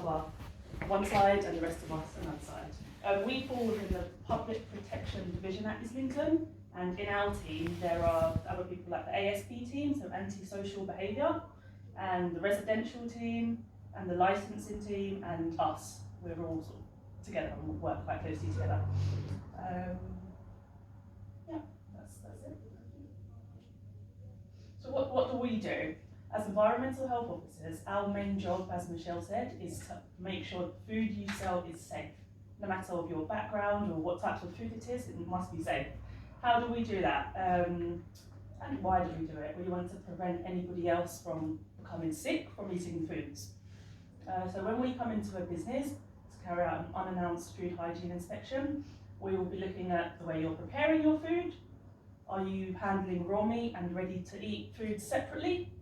cover one side and the rest of us another side. We fall within the Public Protection Division at Islington, and in our team there are other people like the ASP team, so antisocial behaviour, and the residential team, and the licensing team, and us. We're all sort of together and work quite closely together. Yeah, that's it. So what do we do? As environmental health officers, our main job, as Michelle said, is to make sure the food you sell is safe. No matter of your background or what types of food it is, it must be safe. How do we do that? And why do we do it? We want to prevent anybody else from becoming sick from eating foods. So when we come into a business to carry out an unannounced food hygiene inspection, we will be looking at the way you're preparing your food. Are you handling raw meat and ready to eat food separately?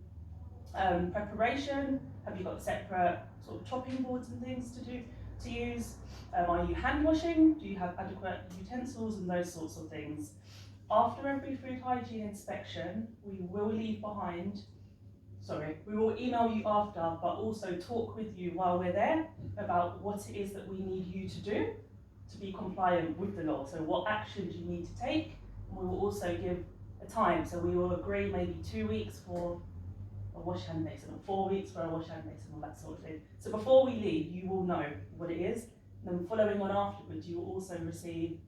Preparation, have you got separate sort of chopping boards and things to use? Are you hand washing? Do you have adequate utensils and those sorts of things? After every food hygiene inspection, we will email you after, but also talk with you while we're there about what it is that we need you to do to be compliant with the law. So what actions you need to take, and we will also give a time. So we will agree maybe 2 weeks for a wash hand basin, or 4 weeks for a wash hand basin, all that sort of thing. So before we leave, you will know what it is. And then following on afterwards, you will also receive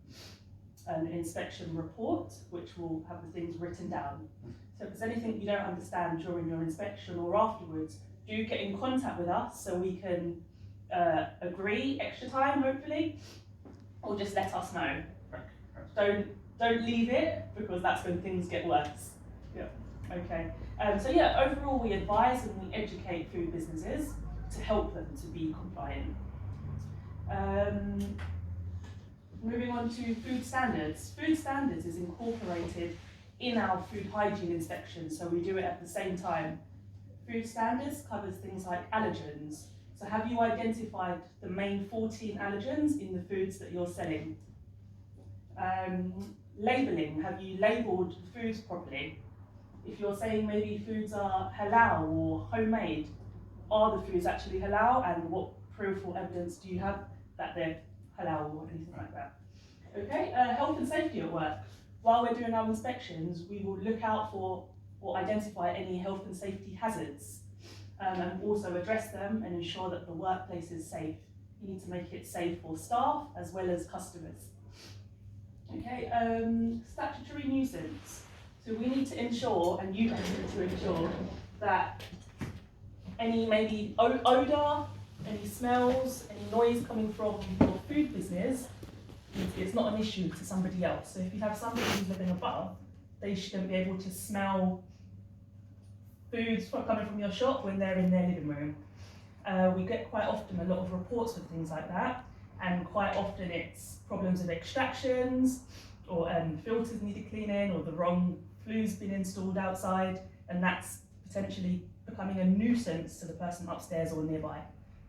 an inspection report, which will have the things written down. So if there's anything you don't understand during your inspection or afterwards, do get in contact with us so we can agree extra time, hopefully, or just let us know. Don't leave it, because that's when things get worse. Yeah. Okay. So yeah, overall we advise and we educate food businesses to help them to be compliant. Moving on to food standards. Food standards is incorporated in our food hygiene inspection, so we do it at the same time. Food standards covers things like allergens. So have you identified the main 14 allergens in the foods that you're selling? Labelling, have you labelled the foods properly? If you're saying maybe foods are halal or homemade, are the foods actually halal, and what proof or evidence do you have that they're halal or anything like that? Okay, health and safety at work. While we're doing our inspections, we will look out for or identify any health and safety hazards, and also address them and ensure that the workplace is safe. You need to make it safe for staff as well as customers. Okay, statutory nuisance. So we need to ensure, and you guys need to ensure, that any maybe odour, any smells, any noise coming from your food business, it's not an issue to somebody else. So if you have somebody who's living above, they shouldn't be able to smell foods coming from your shop when they're in their living room. We get quite often a lot of reports with things like that, and quite often it's problems with extractions, or filters needed cleaning, or the wrong flue's been installed outside, and that's potentially becoming a nuisance to the person upstairs or nearby.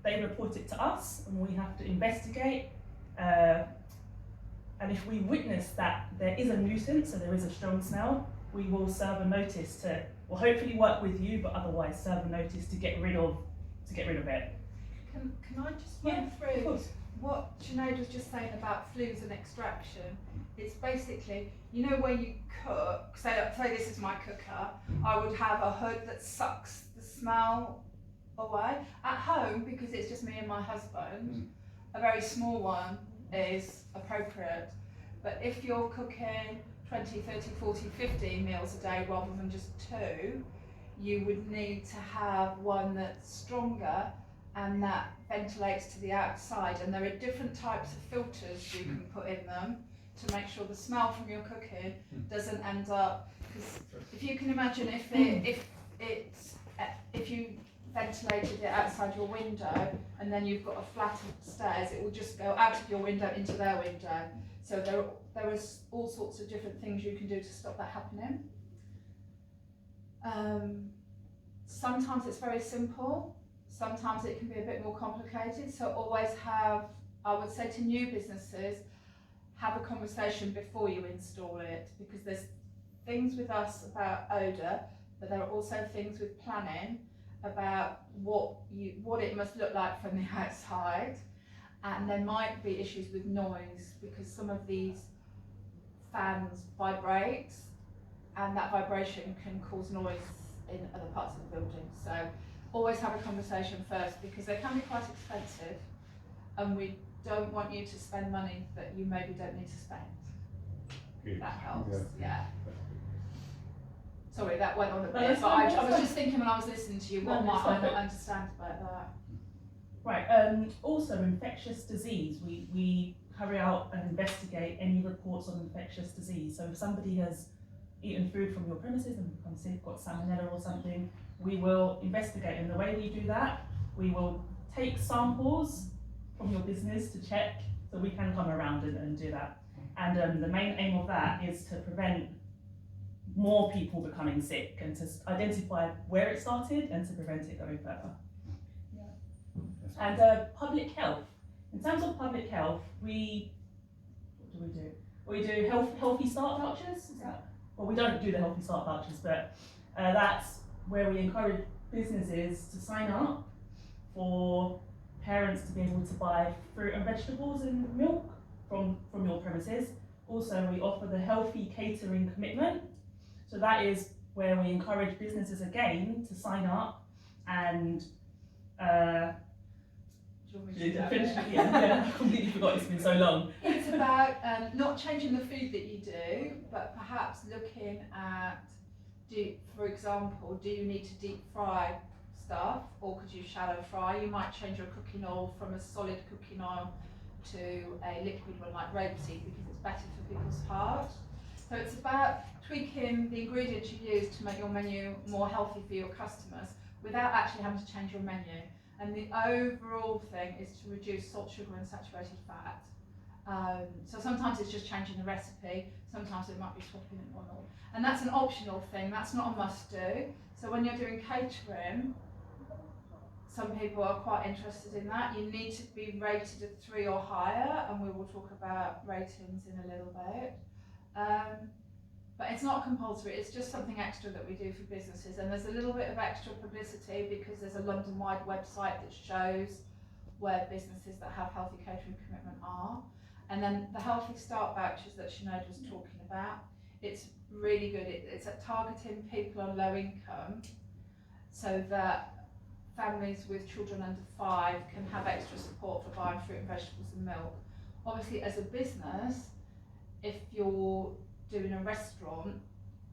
They report it to us, and we have to investigate. And if we witness that there is a nuisance, so there is a strong smell, we will serve a notice to, well, hopefully work with you, but otherwise serve a notice to get rid of it. Can I just run through what Sinead was just saying about flues and extraction? It's basically, you know, where you cook, say this is my cooker, I would have a hood that sucks the smell away. At home, because it's just me and my husband, a very small one is appropriate. But if you're cooking 20, 30, 40, 50 meals a day rather than just 2, you would need to have one that's stronger and that ventilates to the outside. And there are different types of filters you can put in them to make sure the smell from your cooking doesn't end up, because if you can imagine if you ventilated it outside your window and then you've got a flat stairs, it will just go out of your window into their window. So there is all sorts of different things you can do to stop that happening. Sometimes it's very simple, sometimes it can be a bit more complicated, so always have, I would say to new businesses, have a conversation before you install it, because there's things with us about odour, but there are also things with planning about what it must look like from the outside, and there might be issues with noise because some of these fans vibrate, and that vibration can cause noise in other parts of the building. So always have a conversation first, because they can be quite expensive, and we don't want you to spend money that you maybe don't need to spend. Good. That helps, yeah. That's good. Sorry, that went on a No, bit, that's but fine, I that's was fine. just thinking when I was listening to you, No, what that's might I fine. not understand about that? Right, also infectious disease. We carry out and investigate any reports on infectious disease. So if somebody has eaten food from your premises and become sick, got salmonella or something, we will investigate. And the way we do that, we will take samples from your business to check, so we can come around and do that. And the main aim of that is to prevent more people becoming sick and to identify where it started and to prevent it going further. And public health. In terms of public health, what do? We do healthy start vouchers. Is that? Well, we don't do the healthy start vouchers, but that's where we encourage businesses to sign up for parents to be able to buy fruit and vegetables and milk from your premises. Also, we offer the healthy catering commitment. So that is where we encourage businesses again to sign up and I completely forgot, it's been so long. It's about not changing the food that you do, but perhaps looking at, for example, do you need to deep fry stuff, or could you shallow fry? You might change your cooking oil from a solid cooking oil to a liquid one like rapeseed, because it's better for people's heart. So it's about tweaking the ingredients you use to make your menu more healthy for your customers without actually having to change your menu. And the overall thing is to reduce salt, sugar and saturated fat. So sometimes it's just changing the recipe, sometimes it might be swapping it one or. And that's an optional thing, that's not a must do. So when you're doing catering, some people are quite interested in that. You need to be rated at 3 or higher, and we will talk about ratings in a little bit. But it's not compulsory, it's just something extra that we do for businesses, and there's a little bit of extra publicity because there's a London-wide website that shows where businesses that have healthy catering commitment are. And then the Healthy Start vouchers that Sinead was talking about, it's really good. It's at targeting people on low income so that families with children under 5 can have extra support for buying fruit and vegetables and milk. Obviously, as a business, if you're doing a restaurant,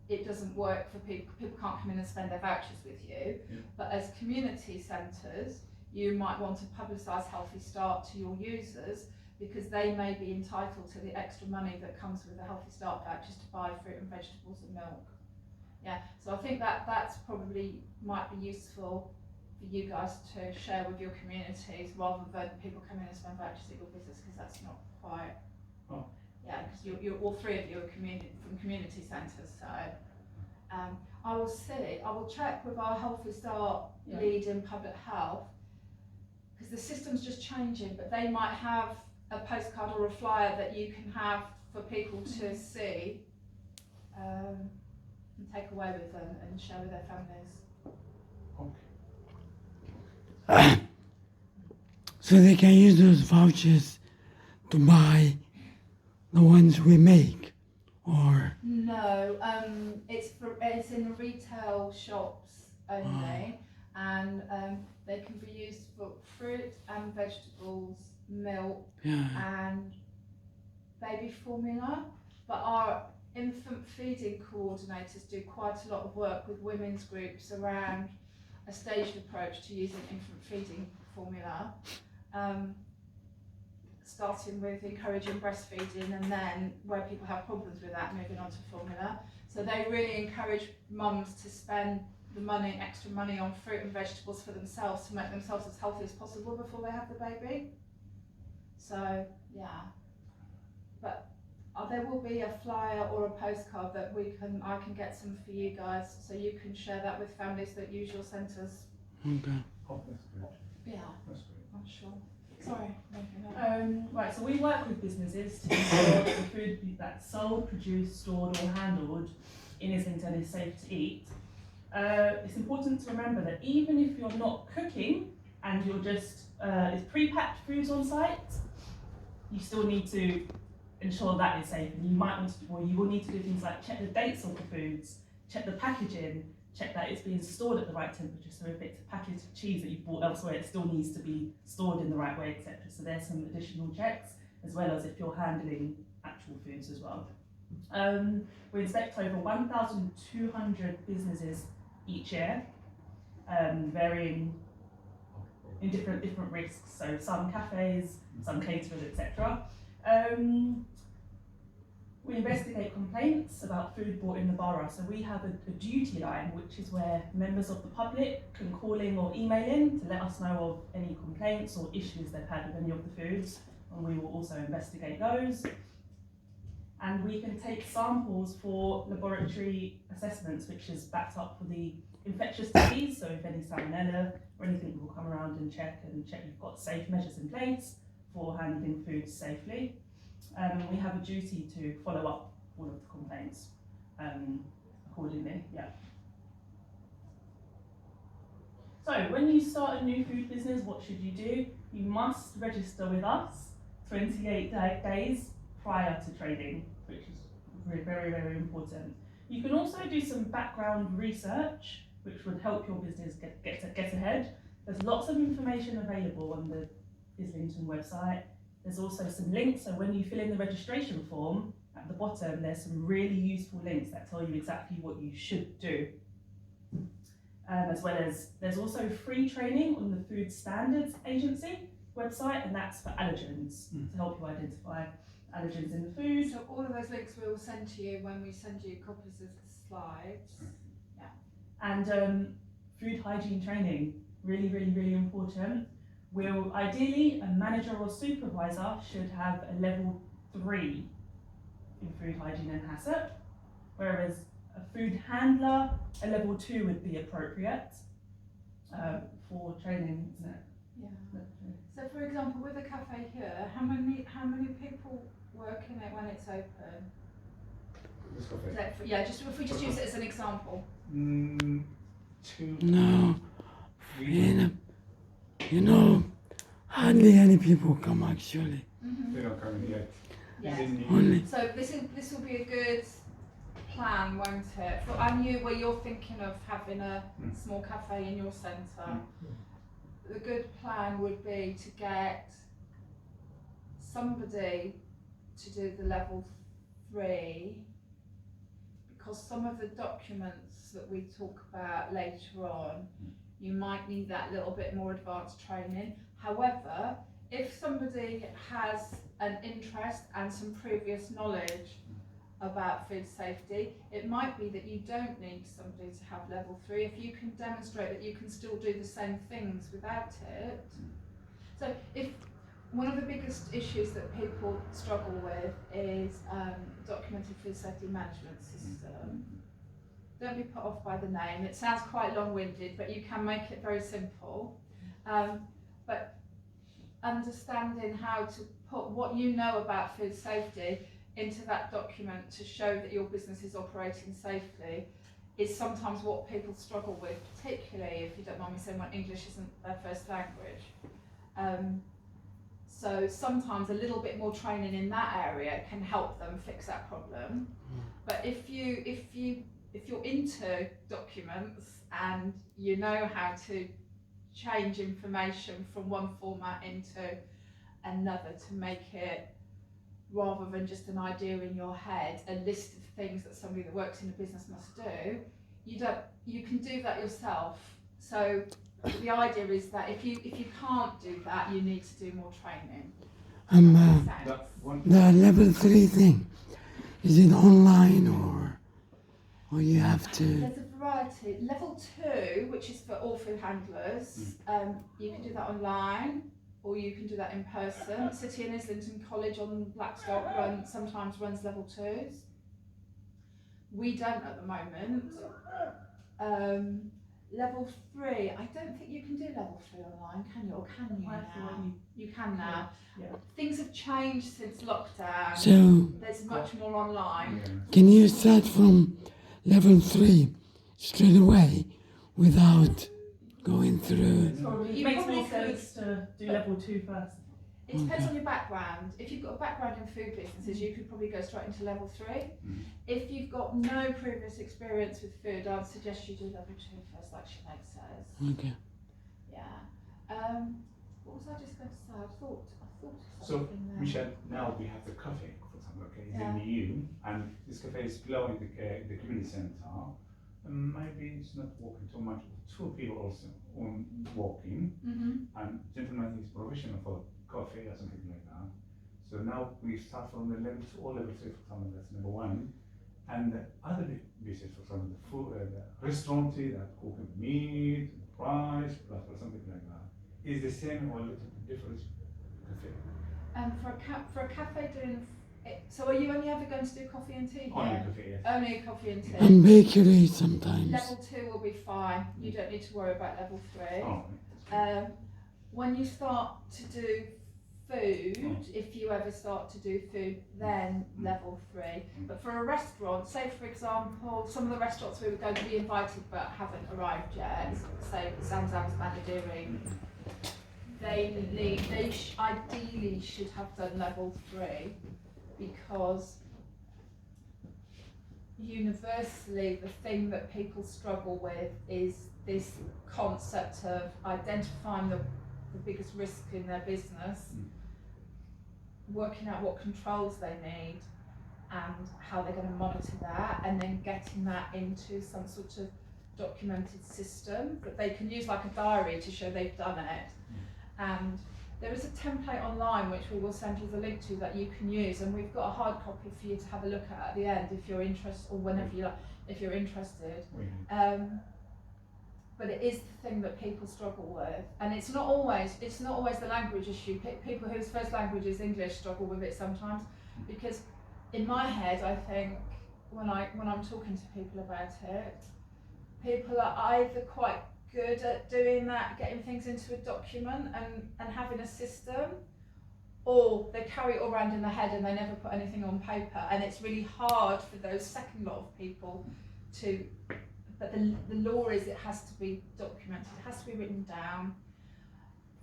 it doesn't work for people. People can't come in and spend their vouchers with you. Yeah. But as community centres, you might want to publicise Healthy Start to your users, because they may be entitled to the extra money that comes with the Healthy Start vouchers to buy fruit and vegetables and milk. Yeah, so I think that's probably might be useful for you guys to share with your communities, rather than people coming in and spend vouchers at your business, because that's not quite. Oh. Yeah, because you're all 3 of you are from community centres, so I will check with our Healthy Start lead in public health, because the system's just changing, but they might have a postcard or a flyer that you can have for people to see and take away with them and share with their families. Okay. So they can use those vouchers to buy the ones we make, or no, it's in the retail shops only, and they can be used for fruit and vegetables, milk, and baby formula. But our infant feeding coordinators do quite a lot of work with women's groups around a staged approach to using infant feeding formula. Starting with encouraging breastfeeding, and then where people have problems with that, moving on to formula. So they really encourage mums to spend the money, extra money on fruit and vegetables for themselves to make themselves as healthy as possible before they have the baby. So yeah, but there will be a flyer or a postcard that I can get some for you guys, so you can share that with families that use your centres. okay. Oh, that's good. Yeah, That's great. I'm sure. Sorry. Right, so we work with businesses to ensure that the food that's sold, produced, stored or handled in Islington is safe to eat. it's important to remember that even if you're not cooking and you're just it's pre-packed foods on site, you still need to ensure that is safe. And you might want to, or you will need to do things like check the dates of the foods, check the packaging, check that it's being stored at the right temperature. So if it's a packaged cheese that you've bought elsewhere, it still needs to be stored in the right way, etc. So there's some additional checks, as well as if you're handling actual foods as well. We inspect over 1,200 businesses each year, varying in different risks. So some cafes, some caterers, etc. We investigate complaints about food bought in the borough. So we have a duty line, which is where members of the public can call in or email in to let us know of any complaints or issues they've had with any of the foods, and we will also investigate those. And we can take samples for laboratory assessments, which is backed up for the infectious disease. So if any salmonella or anything, we'll come around and check you've got safe measures in place for handling foods safely. We have a duty to follow up all of the complaints accordingly. Yeah. So when you start a new food business, what should you do? You must register with us 28 days prior to trading, which is very, very important. You can also do some background research, which would help your business get ahead. There's lots of information available on the Islington website. There's also some links, so when you fill in the registration form, at the bottom there's some really useful links that tell you exactly what you should do. As well as there's also free training on the Food Standards Agency website, and that's for allergens, to help you identify allergens in the food. So all of those links we will send to you when we send you copies of the slides. Yeah. And food hygiene training, really important. Ideally, a manager or supervisor should have a level 3 in food hygiene and HACCP, whereas a food handler, a level 2 would be appropriate for training, isn't it? Yeah. So for example, with a cafe here, how many people work in it when it's open? This cafe. Yeah, just if we just use it as an example. 2. No, 3. hardly any people come actually. They don't come in yet. Yeah. Only. So this will be a good plan, won't it? And where you're thinking of having a small cafe in your centre, the good plan would be to get somebody to do the level 3, because some of the documents that we talk about later on, you might need that little bit more advanced training. However, if somebody has an interest and some previous knowledge about food safety, it might be that you don't need somebody to have level 3 if you can demonstrate that you can still do the same things without it. So if one of the biggest issues that people struggle with is documented food safety management system. Don't be put off by the name. It sounds quite long-winded, but you can make it very simple. But understanding how to put what you know about food safety into that document to show that your business is operating safely is sometimes what people struggle with, particularly if you don't mind me saying when English isn't their first language. So sometimes a little bit more training in that area can help them fix that problem. But if you're into documents and you know how to change information from one format into another to make it, rather than just an idea in your head, a list of things that somebody that works in a business must do, you can do that yourself. So the idea is that if you can't do that, you need to do more training. The level 3 thing, is it online or you have to? There's a variety. Level 2, which is for all food handlers, you can do that online or you can do that in person. City and Islington College on Blackstock sometimes runs level 2s. We don't at the moment. Level 3, I don't think you can do level 3 online, can you? Or can you now? You can now. Yeah. Things have changed since lockdown. So there's much more online. can you start from level 3 straight away without going through. Probably You makes probably more could- sense to do level 2 first. It depends on your background. If you've got a background in food businesses, you could probably go straight into level 3. Mm. If you've got no previous experience with food, I'd suggest you do level 2 first, like Sinead says. Okay. Yeah. What was I just going to say? I thought of So, something there. Michelle, now we have the cafe, for example, okay, it's Yeah. in EU, and this cafe is below in the community center. And maybe it's not walking too much, 2 people also on walking, and gentleman is professional for coffee or something like that. So now we start from the level 2 or level 3, for example, that's number 1. And the other business, for example, the food, the restaurant that cooking meat, rice, plus or something like that, is the same or a little bit different cafe? For a cafe doing it, so are you only ever going to do coffee and tea? Only here? cafe, yes. Only coffee and tea. And bakery sometimes. Level 2 will be fine. You don't need to worry about level 3. Oh, that's good. When you start to do food, if you ever start to do food, then level 3. But for a restaurant, say for example, some of the restaurants we were going to be invited but haven't arrived yet, say Zamzam's Manadiri, they ideally should have done level 3, because universally the thing that people struggle with is this concept of identifying the biggest risk in their business, working out what controls they need and how they're going to monitor that, and then getting that into some sort of documented system that they can use like a diary to show they've done it. And there is a template online which we will send you the link to that you can use, and we've got a hard copy for you to have a look at the end if you're interested, or whenever you like, if you're interested. But it is the thing that people struggle with, and it's not always the language issue. People whose first language is English struggle with it sometimes, because in my head I think when I'm talking to people about it, people are either quite good at doing that, getting things into a document and having a system, or they carry it all around in their head and they never put anything on paper, and it's really hard for those second lot of people to. But the law is it has to be documented, it has to be written down.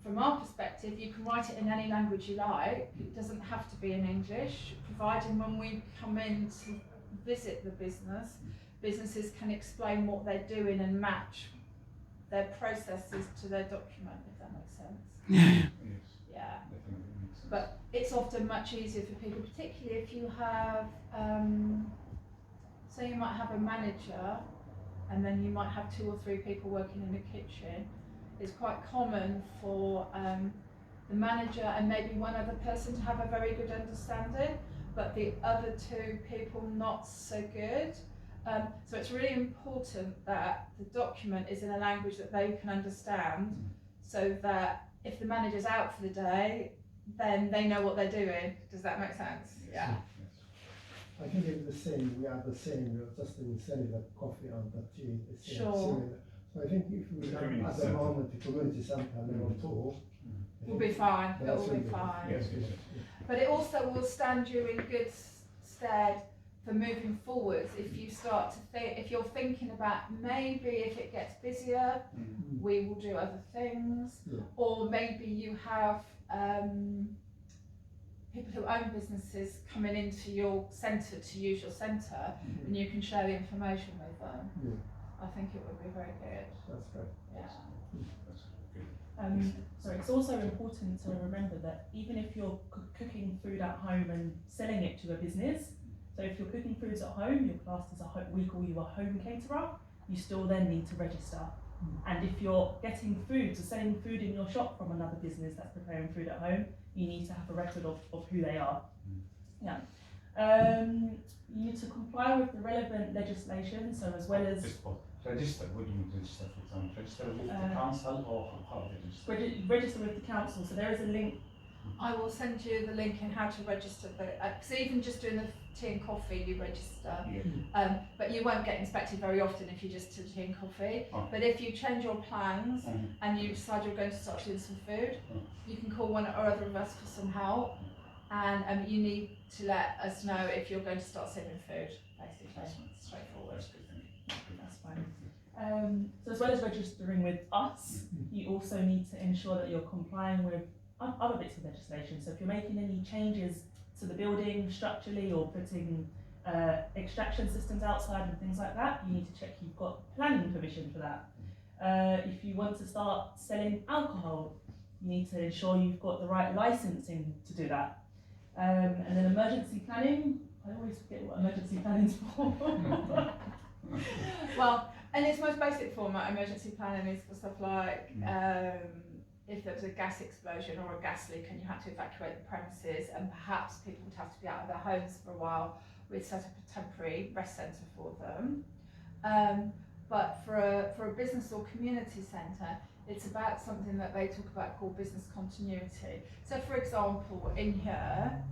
From our perspective, you can write it in any language you like, it doesn't have to be in English, providing when we come in to visit the business, businesses can explain what they're doing and match their processes to their document, if that makes sense. Yeah. Yes, Yeah. definitely makes sense. But it's often much easier for people, particularly if you have, say you might have a manager, and then you might have 2 or 3 people working in the kitchen. It's quite common for the manager and maybe one other person to have a very good understanding, but the other 2 people not so good. So it's really important that the document is in a language that they can understand, so that if the manager's out for the day, then they know what they're doing. Does that make sense? Yeah. I think it's the same, we are the same, we're just in selling the coffee and the tea, the same, Sure. similar. So I think if we The have community at the centre. moment the community centre level 2, We'll be fine, that it'll should be fine. Yes, yes, yes. But it also will stand you in good stead for moving forwards. If you start to think, if you're thinking about maybe if it gets busier, we will do other things, Yeah. or maybe you have people who own businesses coming into your centre to use your centre, and you can share the information with them. Yeah, I think it would be very good. that's right. Yeah. That's good. So it's also important to remember that even if you're cooking food at home and selling it to a business, so if you're cooking foods at home, you're classed as we call you a home caterer, you still then need to register. And if you're getting food, so selling food in your shop from another business that's preparing food at home, you need to have a record of who they are. Yeah. You need to comply with the relevant legislation, so as well as Register, what do you mean register, for example? Register with the council, or how they register? register with the council. So there is a link. I will send you the link in how to register, because even just doing the tea and coffee, you register. Yeah. But you won't get inspected very often if you just do tea and coffee. Oh. But if you change your plans and you decide you're going to start doing some food, you can call one or other of us for some help. And you need to let us know if you're going to start serving food, basically. That's Straightforward. That's good, thank you. That's fine. So as well as registering with us, you also need to ensure that you're complying with other bits of legislation. So if you're making any changes to the building structurally or putting extraction systems outside and things like that, you need to check you've got planning permission for that. If you want to start selling alcohol, you need to ensure you've got the right licensing to do that. And then emergency planning, I always forget what emergency planning's for. Well, in its most basic format, emergency planning is for stuff like if there was a gas explosion or a gas leak and you had to evacuate the premises, and perhaps people would have to be out of their homes for a while, we'd set up a temporary rest centre for them. But for a business or community centre, it's about something that they talk about called business continuity. So for example, in here,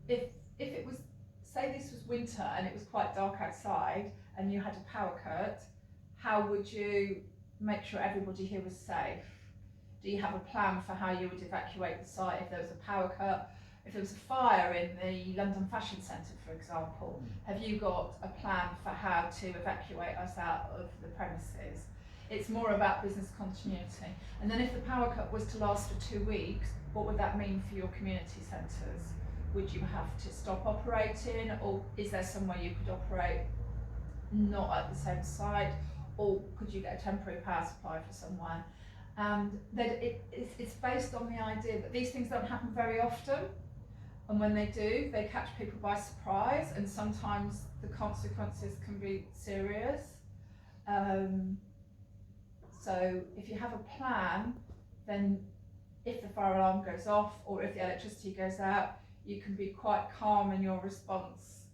if it was, say this was winter and it was quite dark outside and you had a power cut, how would you make sure everybody here was safe? Do you have a plan for how you would evacuate the site if there was a power cut? If there was a fire in the London Fashion Centre, for example, have you got a plan for how to evacuate us out of the premises? It's more about business continuity. And then if the power cut was to last for 2 weeks, what would that mean for your community centres? Would you have to stop operating, or is there somewhere you could operate not at the same site, or could you get a temporary power supply for somewhere? And that it's based on the idea that these things don't happen very often, and when they do, they catch people by surprise, and sometimes the consequences can be serious. So if you have a plan, then if the fire alarm goes off or if the electricity goes out, you can be quite calm in your response,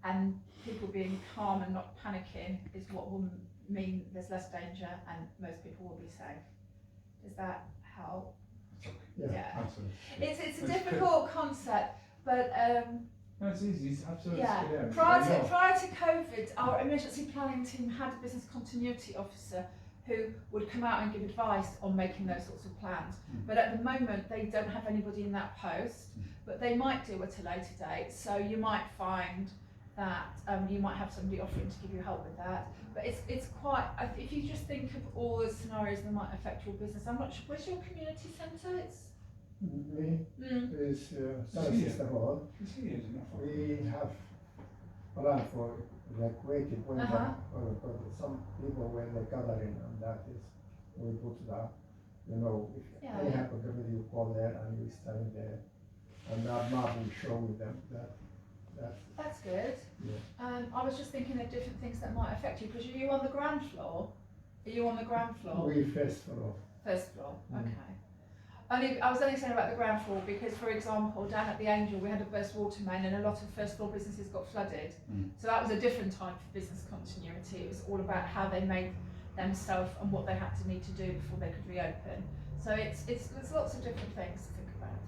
and people being calm and not panicking is what will mean there's less danger and most people will be safe. Does that help? Yeah, absolutely. It's a difficult concept, but no, it's easy. It's absolutely yeah. Prior to COVID, our emergency planning team had a business continuity officer who would come out and give advice on making those sorts of plans. But at the moment, they don't have anybody in that post, but they might do at a later date. So you might find that you might have somebody offering to give you help with that. But it's quite, if you just think of all the scenarios that might affect your business, I'm not sure, where's your community centre? It's Me is South Sister Road. We have plan for evacuated when some people when they gathering, and that is we put that, if any happen to me, you call there and you stand there, and that map will show them that. That's good. Yeah. I was just thinking of different things that might affect you, because are you on the ground floor? Are you on the ground floor? We first floor. First floor, okay. I was only saying about the ground floor because, for example, down at the Angel we had a burst water main and a lot of first floor businesses got flooded. So that was a different time for business continuity. It was all about how they made themselves and what they had to need to do before they could reopen. So there's lots of different things to think about.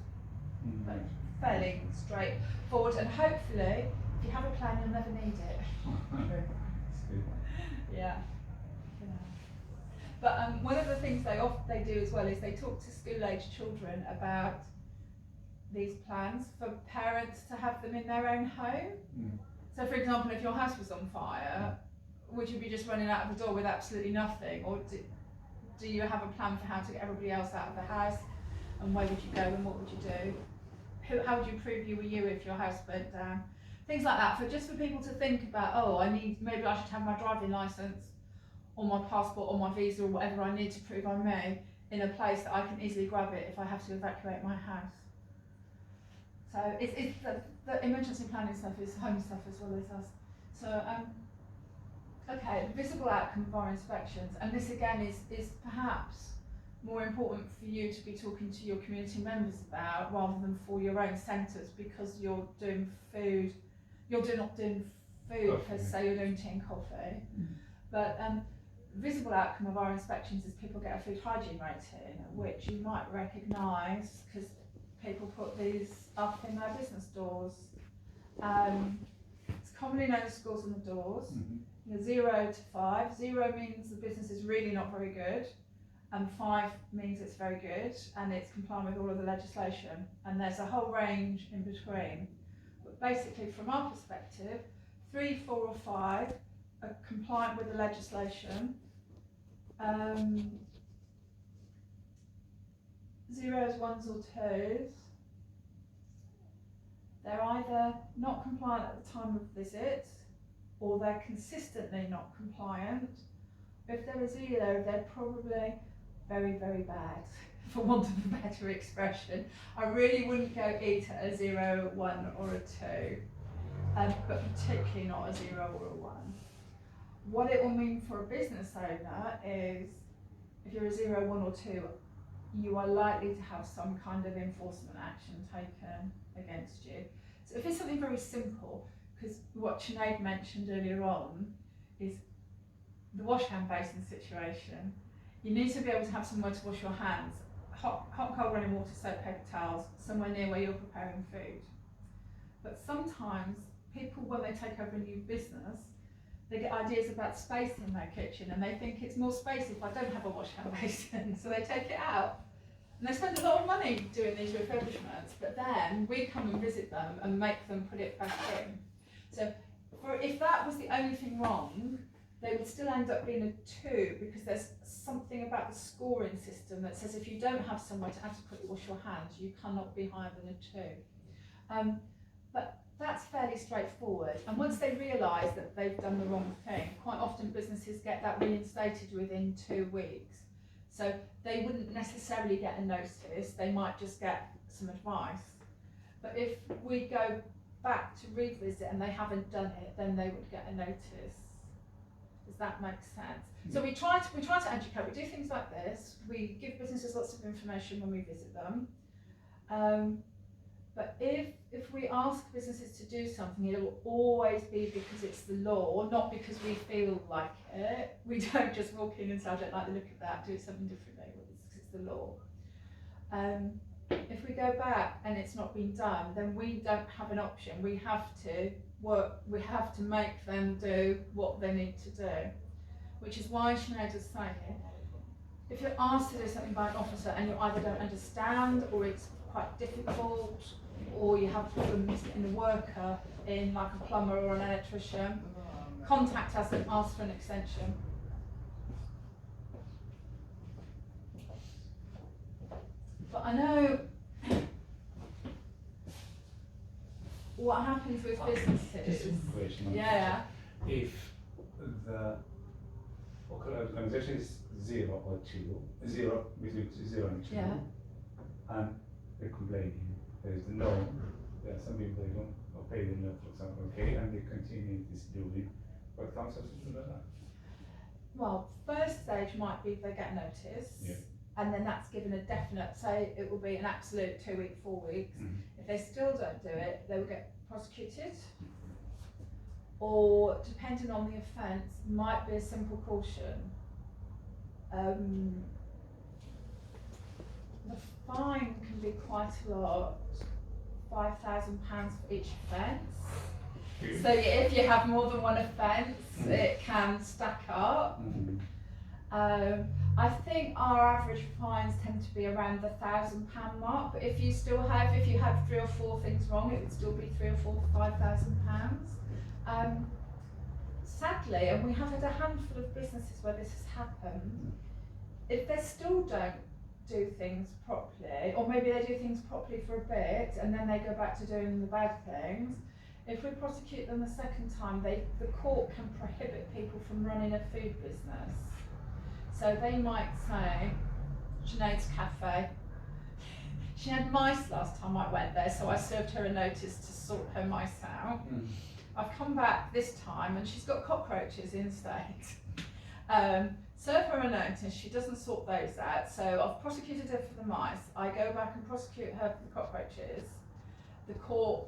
But fairly straightforward, and hopefully if you have a plan you'll never need it. Yeah. But one of the things they do as well is they talk to school-aged children about these plans for parents to have them in their own home. So for example, if your house was on fire, would you be just running out of the door with absolutely nothing, or do you have a plan for how to get everybody else out of the house, and where would you go and what would you do? How would you prove you were you if your house burnt down? Things like that, just for people to think about, maybe I should have my driving licence or my passport or my visa or whatever I need to prove I'm me in a place that I can easily grab it if I have to evacuate my house. So it's the emergency planning stuff is home stuff as well as us. So okay, the visible outcome of our inspections, and this again is perhaps more important for you to be talking to your community members about rather than for your own centres, because you're doing food, you're not doing food per se, you're doing tea and coffee. But visible outcome of our inspections is people get a food hygiene rating, which you might recognise because people put these up in their business doors. It's commonly known as scores on the doors. 0 to 5. 0 means the business is really not very good, and 5 means it's very good and it's complying with all of the legislation. And there's a whole range in between. But basically, from our perspective, 3, 4 or 5 are compliant with the legislation. Zeros, ones or twos, they're either not compliant at the time of visit, or they're consistently not compliant. If they're a zero, they're probably very, very bad, for want of a better expression. I really wouldn't go eat at a 0, 1 or a 2, but particularly not a 0 or a 1. What it will mean for a business owner is, if you're a 0, 1 or 2, you are likely to have some kind of enforcement action taken against you. So if it's something very simple, because what Sinead mentioned earlier on is the wash hand basin situation, you need to be able to have somewhere to wash your hands, hot and cold running water, soap, paper towels, somewhere near where you're preparing food. But sometimes people, when they take over a new business, they get ideas about space in their kitchen and they think it's more space if I don't have a wash hand basin, so they take it out. And they spend a lot of money doing these refurbishments, but then we come and visit them and make them put it back in. So if that was the only thing wrong, they would still end up being a 2, because there's something about the scoring system that says if you don't have somewhere to adequately wash your hands, you cannot be higher than a 2. But that's fairly straightforward. And once they realise that they've done the wrong thing, quite often businesses get that reinstated within 2 weeks. So they wouldn't necessarily get a notice, they might just get some advice. But if we go back to revisit and they haven't done it, then they would get a notice. Does that make sense? So we try to educate. We do things like this. We give businesses lots of information when we visit them. But if we ask businesses to do something, it will always be because it's the law, not because we feel like it. We don't just walk in and say, I don't like the look of that, do it something differently, because it's the law. If we go back and it's not been done, then we don't have an option. We have to make them do what they need to do, which is why Sinead was saying, if you're asked to do something by an officer and you either don't understand, or it's quite difficult, or you have problems getting the worker in, like a plumber or an electrician, contact us and ask for an extension. But I know what happens with businesses. Just a question. Yeah. If the organization is 0 or 2, 0 between 0 and 2, Yeah. and they're complaining, there is no, there are some people they don't pay the note, for example, okay, and they continue this doing, what comes as a result of that? Well, first stage might be they get notice, Yeah. and then that's given a definite, say it will be an absolute 2 week, 4 weeks. If they still don't do it, they will get prosecuted, or depending on the offence, might be a simple caution. The fine can be quite a lot, £5,000 for each offence. So if you have more than one offence, it can stack up. I think our average fines tend to be around the £1,000 mark, but if you have 3 or 4 things wrong, it would still be £3,000 or £5,000. Sadly, and we have had a handful of businesses where this has happened, if they still don't do things properly, or maybe they do things properly for a bit and then they go back to doing the bad things, if we prosecute them the second time, the court can prohibit people from running a food business. So they might say, Sinead's Cafe, she had mice last time I went there, so I served her a notice to sort her mice out. I've come back this time and she's got cockroaches instead. Serve her a notice, she doesn't sort those out, so I've prosecuted her for the mice. I go back and prosecute her for the cockroaches. The court,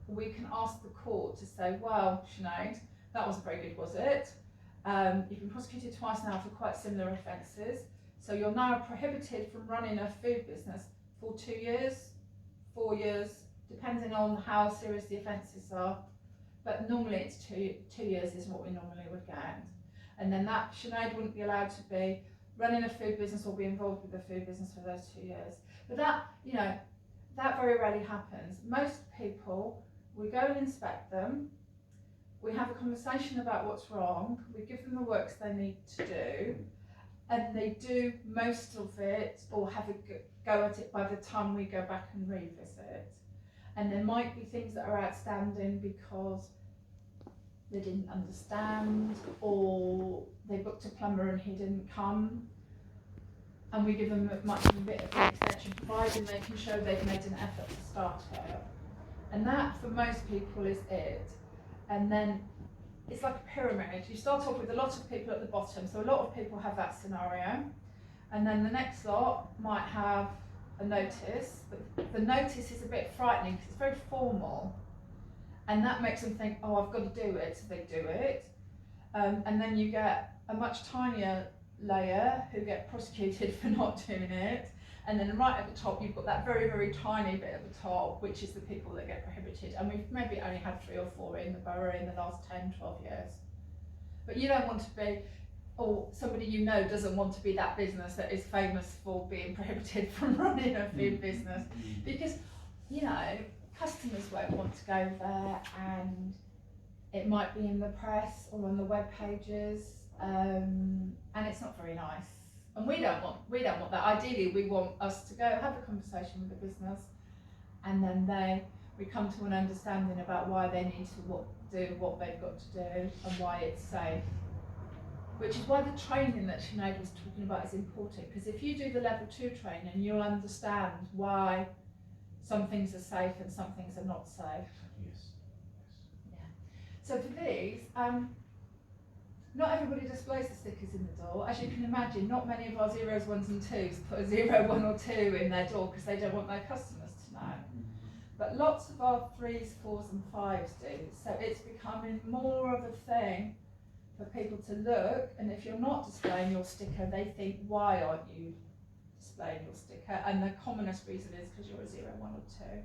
we can ask the court to say, well, Sinead, that wasn't very good, was it? You've been prosecuted twice now for quite similar offences, so you're now prohibited from running a food business for 2 years, 4 years, depending on how serious the offences are. But normally it's 2 years is what we normally would get. And then that Sinead wouldn't be allowed to be running a food business or be involved with the food business for those 2 years. But that, that very rarely happens. Most people, we go and inspect them. we have a conversation about what's wrong, we give them the works they need to do, and they do most of it or have a go at it by the time we go back and revisit. And there might be things that are outstanding because they didn't understand, or they booked a plumber and he didn't come, and we give them much of a bit of an extension, providing they can show they've made an effort to start it. And that, for most people, is it. And then it's like a pyramid. You start off with a lot of people at the bottom, so a lot of people have that scenario, and then the next lot might have a notice. But the notice is a bit frightening because it's very formal, and that makes them think, oh, I've got to do it, so they do it. And then you get a much tinier layer who get prosecuted for not doing it, and then right at the top you've got that very, very tiny bit at the top, which is the people that get prohibited, and we've maybe only had 3 or 4 in the borough in the last 10, 12 years. But you don't want to be, or somebody you know doesn't want to be that business that is famous for being prohibited from running a food business, because, you know, customers won't want to go there, and it might be in the press or on the web pages, and it's not very nice. And we don't want that. Ideally, we want us to go have a conversation with the business, and then we come to an understanding about why they need to do what they've got to do and why it's safe. Which is why the training that Sinead was talking about is important, because if you do the level 2 training, you'll understand why some things are safe and some things are not safe. Yes. Yeah. So for these, not everybody displays the stickers in the door. As you can imagine, not many of our 0s, 1s and 2s put a 0, 1 or 2 in their door because they don't want their customers to know. But lots of our 3s, 4s and 5s do. So it's becoming more of a thing for people to look, and if you're not displaying your sticker, they think, why aren't you displaying your sticker? And the commonest reason is because you're a 0, 1 or 2.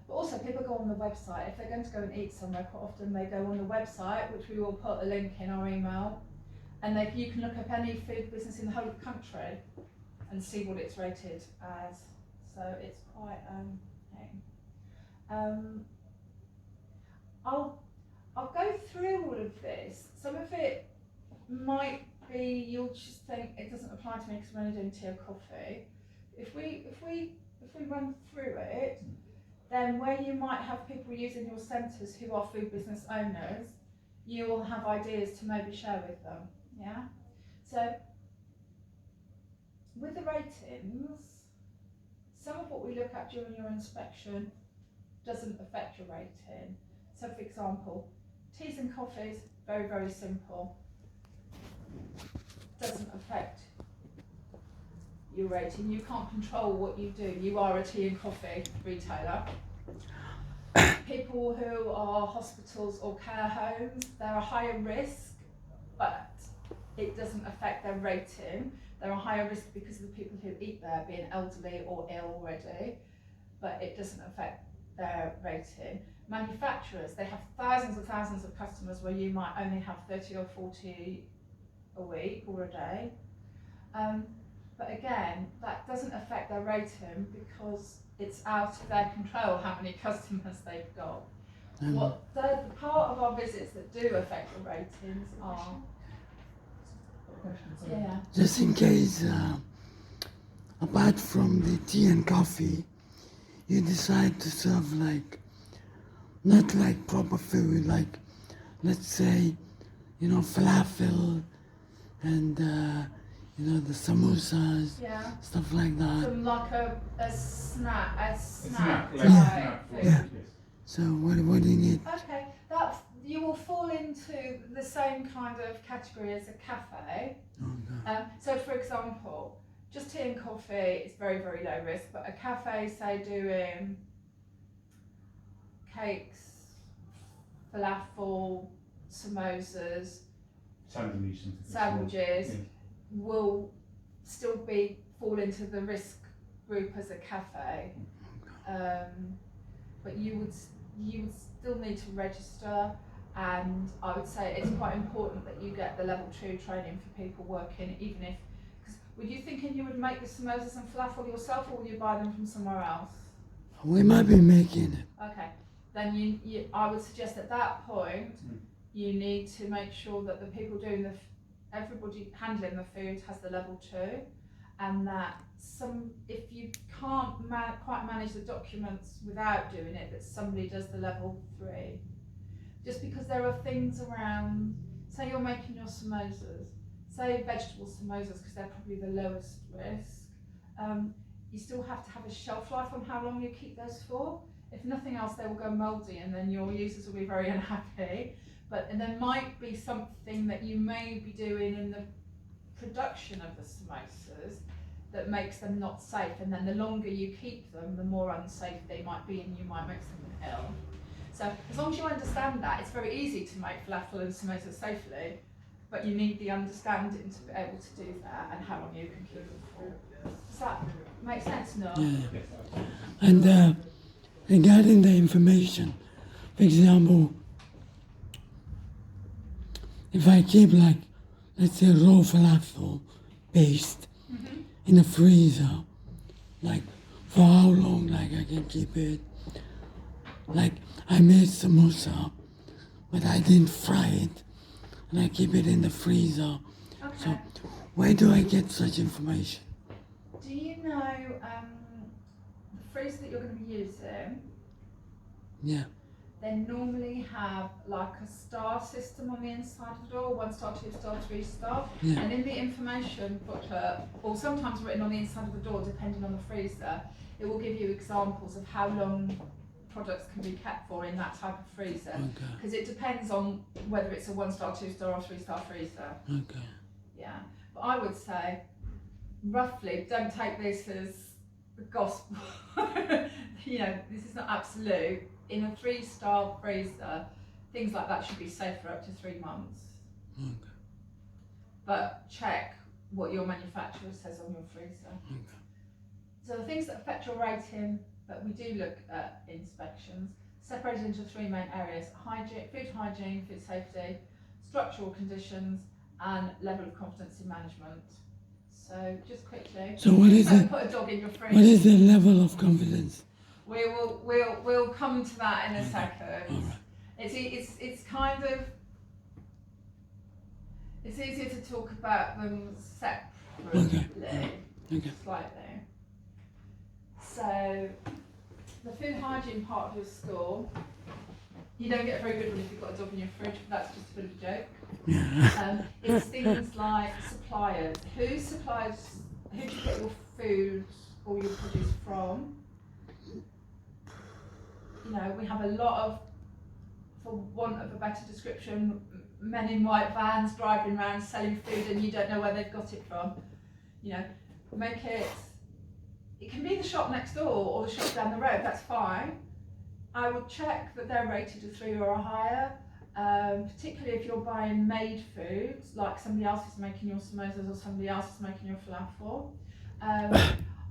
But also people go on the website. If they're going to go and eat somewhere, quite often they go on the website, which we will put a link in our email, and you can look up any food business in the whole of the country and see what it's rated as. So it's quite I'll go through all of this. Some of it might be you'll just think it doesn't apply to me because we're only doing tea or coffee. If we run through it, then where you might have people using your centres who are food business owners, you will have ideas to maybe share with them. Yeah. So with the ratings, some of what we look at during your inspection doesn't affect your rating. So for example, teas and coffees, very, very simple. Doesn't affect your rating. You can't control what you do. You are a tea and coffee retailer. People who are hospitals or care homes, they're a higher risk, but it doesn't affect their rating. They're a higher risk because of the people who eat there being elderly or ill already, but it doesn't affect their rating. Manufacturers, they have thousands and thousands of customers where you might only have 30 or 40 a week or a day. But again, that doesn't affect their rating because it's out of their control how many customers they've got. What the part of our visits that do affect the ratings are, just in case, apart from the tea and coffee, you decide to serve not like proper food, like let's say, falafel and the samosas, stuff like that. From like a snack Food. Yeah. Yes. So what do you need? Okay, you will fall into the same kind of category as a cafe. Okay. So for example, just tea and coffee is very, very low risk, but a cafe, say doing cakes, falafel, samosas, sandwiches, Yes. will still fall into the risk group as a cafe. But you would still need to register, and I would say it's quite important that you get the level 2 training for people working, even if, because were you thinking you would make the samosas and falafel yourself, or will you buy them from somewhere else? We might be making it. Okay, then I would suggest at that point you need to make sure that the people doing everybody handling the food has the level 2, and that if you can't quite manage the documents without doing it, that somebody does the level 3. Just because there are things around, say you're making your samosas, say vegetable samosas, because they're probably the lowest risk, you still have to have a shelf life on how long you keep those for. If nothing else, they will go mouldy and then your users will be very unhappy. And there might be something that you may be doing in the production of the samosas that makes them not safe, and then the longer you keep them, the more unsafe they might be and you might make someone ill. So as long as you understand that, it's very easy to make falafel and samosas safely, but you need the understanding to be able to do that and how long you can keep them for. Does that make sense? No? Yeah. And regarding the information, for example, if I keep like, let's say raw falafel paste in the freezer, like for how long like I can keep it? Like I made samosa, but I didn't fry it, and I keep it in the freezer. Okay. So where do I get such information? Do you know the freezer that you're going to be using? Yeah. They normally have like a star system on the inside of the door, 1 star, 2 star, 3 star. Yeah. And in the information booklet, or sometimes written on the inside of the door, depending on the freezer, it will give you examples of how long products can be kept for in that type of freezer. Because it depends on whether it's a 1 star, 2 star or 3 star freezer. Okay. Yeah. But I would say, roughly, don't take this as the gospel. You know, this is not absolute. In a 3 star freezer, things like that should be safe for up to 3 months. Okay. But check what your manufacturer says on your freezer. Okay. So the things that affect your rating that we do look at inspections, separated into 3 main areas: hygiene, food safety, structural conditions, and level of confidence in management. So just quickly, So what is it? Put a dog in your freezer. What is the level of confidence? We'll come to that in a second. All right. It's kind of, it's easier to talk about them separately, Okay. slightly. So the food hygiene part of your store, you don't get a very good one if you've got a dog in your fridge, but that's just a bit of a joke. Yeah. It's things like suppliers. Who do you get your food or your produce from? You know, we have a lot of, for want of a better description, men in white vans driving around selling food and you don't know where they've got it from. You know, make it can be the shop next door or the shop down the road, that's fine. I would check that they're rated a 3 or a higher, particularly if you're buying made foods, like somebody else is making your samosas or somebody else is making your falafel.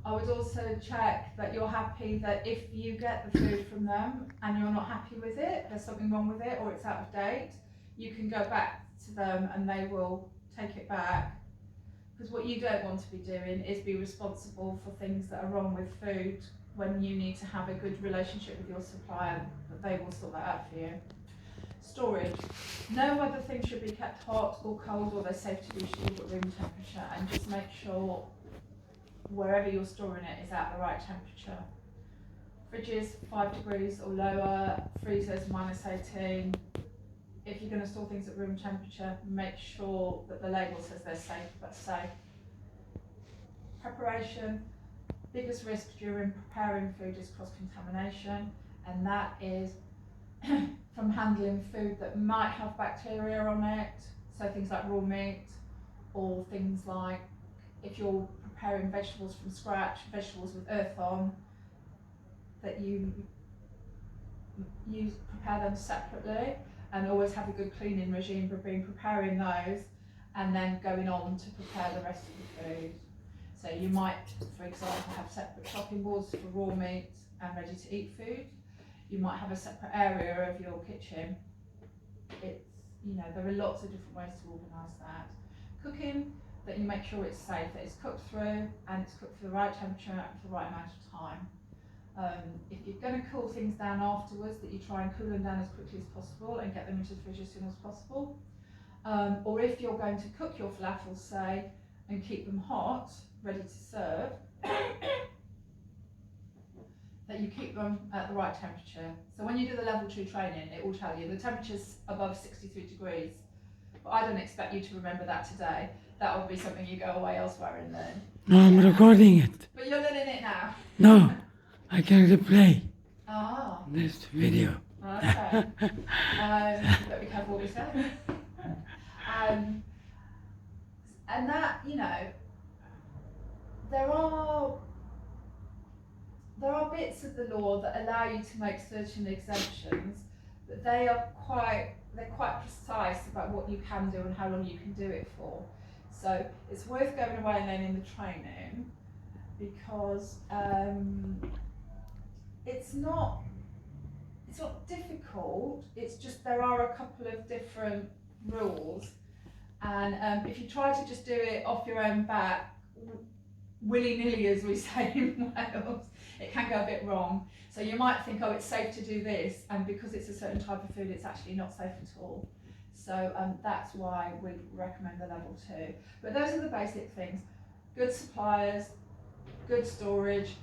I would also check that you're happy that if you get the food from them and you're not happy with it, there's something wrong with it or it's out of date, you can go back to them and they will take it back. Because what you don't want to be doing is be responsible for things that are wrong with food when you need to have a good relationship with your supplier, that they will sort that out for you. Storage. Know whether things should be kept hot or cold or they're safe to be stored at room temperature, and just make sure wherever you're storing it is at the right temperature. Fridges 5 degrees or lower, freezers -18. If you're going to store things at room temperature, make sure that the label says they're safe, but safe. Preparation. Biggest risk during preparing food is cross-contamination, and that is from handling food that might have bacteria on it, so things like raw meat, or things like if you're preparing vegetables from scratch, vegetables with earth on, that you prepare them separately and always have a good cleaning regime for preparing those and then going on to prepare the rest of the food. So you might, for example, have separate chopping boards for raw meat and ready to eat food. You might have a separate area of your kitchen. It's, you know, there are lots of different ways to organise that. Cooking, that you make sure it's safe, that it's cooked through and it's cooked for the right temperature and for the right amount of time. If you're going to cool things down afterwards, that you try and cool them down as quickly as possible and get them into the fridge as soon as possible. Or if you're going to cook your falafels, say, and keep them hot, ready to serve, that you keep them at the right temperature. So when you do the level 2 training, it will tell you the temperature's above 63 degrees. But I don't expect you to remember that today. That will be something you go away elsewhere and learn. No, I'm recording it. But you're learning it now. No, I can replay Ah, this video. okay. But be careful what we say. And that, you know, there are bits of the law that allow you to make certain exemptions, but they're quite precise about what you can do and how long you can do it for. So it's worth going away and learning the training, because it's not difficult. It's just there are a couple of different rules, and if you try to just do it off your own back, willy-nilly, as we say in Wales, it can go a bit wrong. So you might think, oh, it's safe to do this, and because it's a certain type of food, it's actually not safe at all. So that's why we recommend the level 2. But those are the basic things: good suppliers, good storage,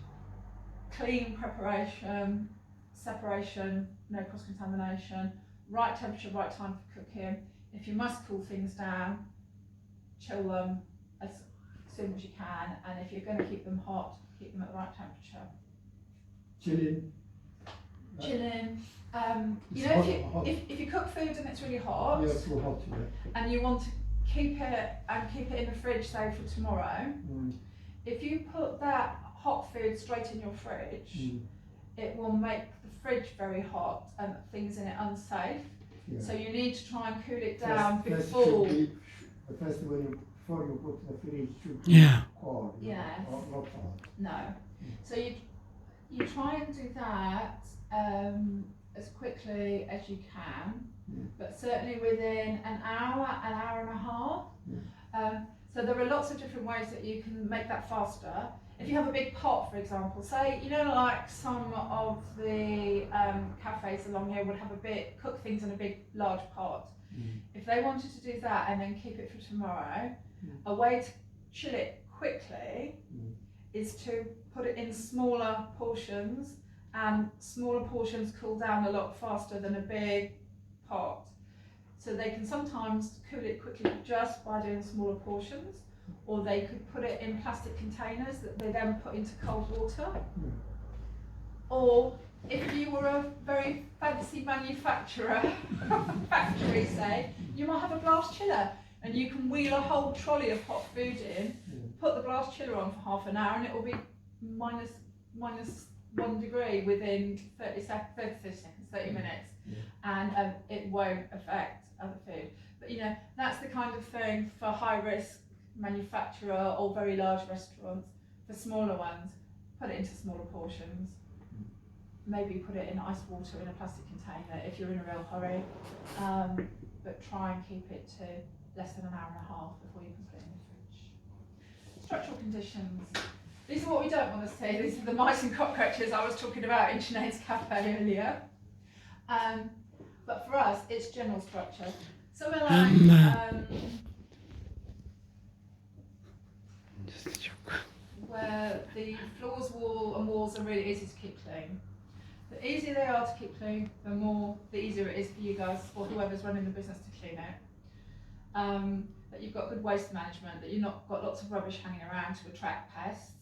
clean preparation, separation, no cross-contamination, right temperature, right time for cooking. If you must cool things down, chill them as soon as you can, and if you're going to keep them hot, keep them at the right temperature. Chilling. Chilling. You It's know, hot. if you cook food and it's really hot, Yeah, too hot. Yeah. and you want to keep it in the fridge, say for tomorrow, if you put that hot food straight in your fridge, it will make the fridge very hot and things in it unsafe. Yeah. So you need to try and cool it down First before. should be, the first before you put in the fridge should be Yeah. cold. Yes. Not hot. No. So you try and do that as quickly as you can, but certainly within an hour and a half. So there are lots of different ways that you can make that faster. If you have a big pot, for example, say, you know, like some of the cafes along here would have cook things in a big, large pot. If they wanted to do that and then keep it for tomorrow, a way to chill it quickly is to put it in smaller portions, and smaller portions cool down a lot faster than a big pot. So they can sometimes cool it quickly just by doing smaller portions, or they could put it in plastic containers that they then put into cold water. Or if you were a very fancy manufacturer, factory say, you might have a blast chiller, and you can wheel a whole trolley of hot food in, put the blast chiller on for half an hour, and it will be minus 1 degree within 30 minutes, and it won't affect other food. But you know, that's the kind of thing for high risk manufacturer or very large restaurants. For smaller ones, put it into smaller portions. Maybe put it in ice water in a plastic container if you're in a real hurry, but try and keep it to less than an hour and a half before you can put it in the fridge. Structural conditions. These are what we don't want to see. These are the mice and cockroaches I was talking about in Sinead's cafe earlier. But for us, it's general structure. Something like Just a joke. where the floors, walls are really easy to keep clean. The easier they are to keep clean, the easier it is for you guys or whoever's running the business to clean it. That you've got good waste management, that you've not got lots of rubbish hanging around to attract pests.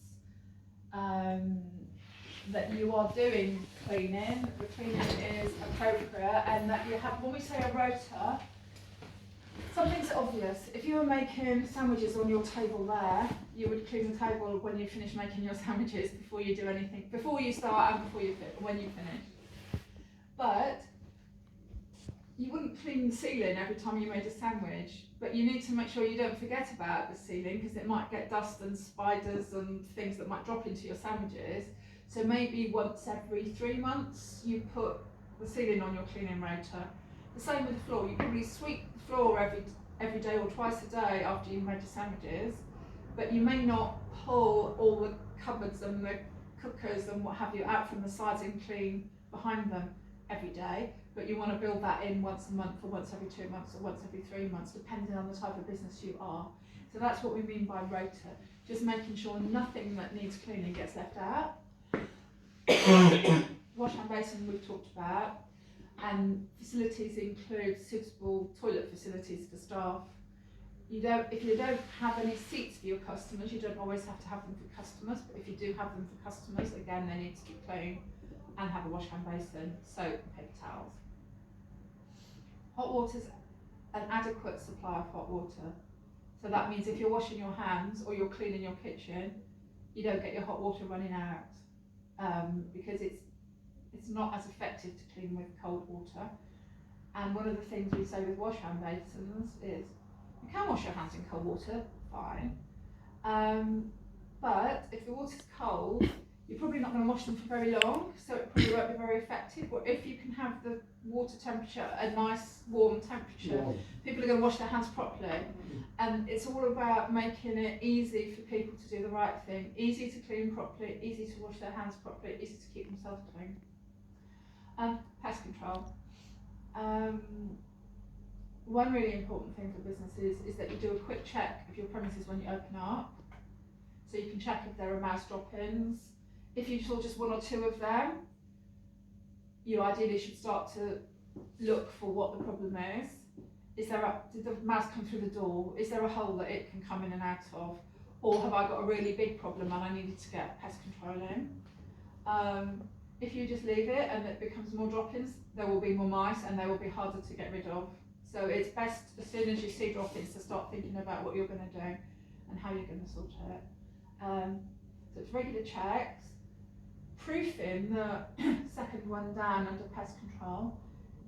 That you are doing cleaning, the cleaning is appropriate, and that you have, when we say a rota, something's obvious. If you were making sandwiches on your table there, you would clean the table when you finish making your sandwiches before you do anything, before you start and when you finish. But you wouldn't clean the ceiling every time you made a sandwich, but you need to make sure you don't forget about the ceiling, because it might get dust and spiders and things that might drop into your sandwiches. So maybe once every 3 months you put the ceiling on your cleaning rota. The same with the floor. You probably sweep the floor every day or twice a day after you've made your sandwiches, but you may not pull all the cupboards and the cookers and what have you out from the sides and clean behind them every day, but you want to build that in once a month or once every 2 months or once every 3 months, depending on the type of business you are. So that's what we mean by rota, just making sure nothing that needs cleaning gets left out. Wash hand basin we've talked about, and facilities include suitable toilet facilities for staff. If you don't have any seats for your customers, you don't always have to have them for customers, but if you do have them for customers, again, they need to be clean and have a wash hand basin, soap and paper towels. Hot water is an adequate supply of hot water. So that means if you're washing your hands or you're cleaning your kitchen, you don't get your hot water running out, because it's not as effective to clean with cold water. And one of the things we say with wash hand basins is you can wash your hands in cold water, fine. But if the water's cold, you're probably not going to wash them for very long, so it probably won't be very effective. Or if you can have the water temperature a nice warm temperature, people are going to wash their hands properly. And it's all about making it easy for people to do the right thing, easy to clean properly, easy to wash their hands properly, easy to keep themselves clean. Pest control. One really important thing for businesses is that you do a quick check of your premises when you open up. So you can check if there are mouse drop-ins. If you saw just 1 or 2 of them, you ideally should start to look for what the problem is. Did the mouse come through the door? Is there a hole that it can come in and out of? Or have I got a really big problem and I needed to get pest control in? If you just leave it and it becomes more drop-ins, there will be more mice and they will be harder to get rid of. So it's best as soon as you see drop-ins to start thinking about what you're going to do and how you're going to sort it. So it's regular checks. Proofing, the second one down under pest control,